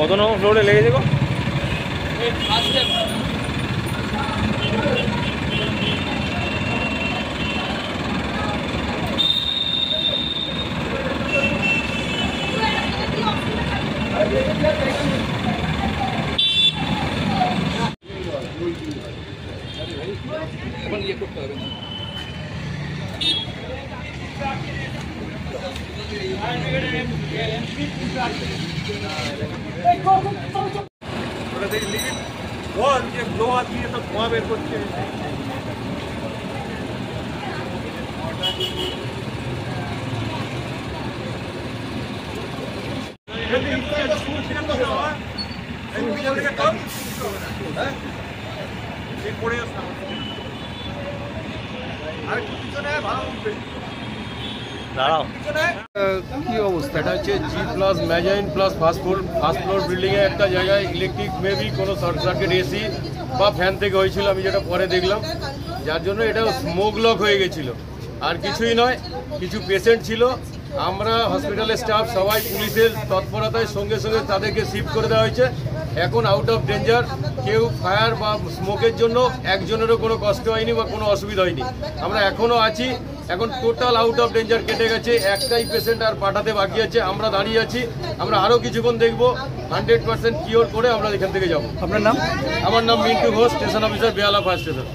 কত নম্বর ফ্লোরে লেগেছে গো? ধোঁয়া দিয়ে তো ধোঁয়া বের করছে। কি অবস্থা? এটা হচ্ছে G plus mezzanine plus first floor বিল্ডিংয়ে একটা জায়গায় ইলেকট্রিক মেবি কোনো শর্ট সার্কিট এসি বা ফ্যান থেকে হয়েছিল, আমি যেটা পরে দেখলাম, যার জন্য এটা স্মোক লক হয়ে গেছিলো। আর কিছুই নয়, কিছু পেশেন্ট ছিল, আমরা হসপিটালের স্টাফ সবাই পুলিশের তৎপরতায় সঙ্গে সঙ্গে তাদেরকে শিফট করে দেওয়া হয়েছে। এখন আউট অফ ডেঞ্জার, কেউ ফায়ার বা স্মোকের জন্য একজনেরও কোনো কষ্ট হয়নি বা কোনো অসুবিধা হয়নি। আমরা এখনও আছি, এখন টোটাল আউট অফ ডেঞ্জার কেটে গেছে। একটাই পেশেন্ট আর পাঠাতে বাকি আছে, আমরা দাঁড়িয়ে আছি। আমরা আরও কিছুক্ষণ দেখবো, 100% কিওর করে আমরা এখান থেকে যাব। আপনার নাম? আমার নাম মিন্টু ঘোষ, স্টেশন অফিসার, বেহালা ফায়ার স্টেশন।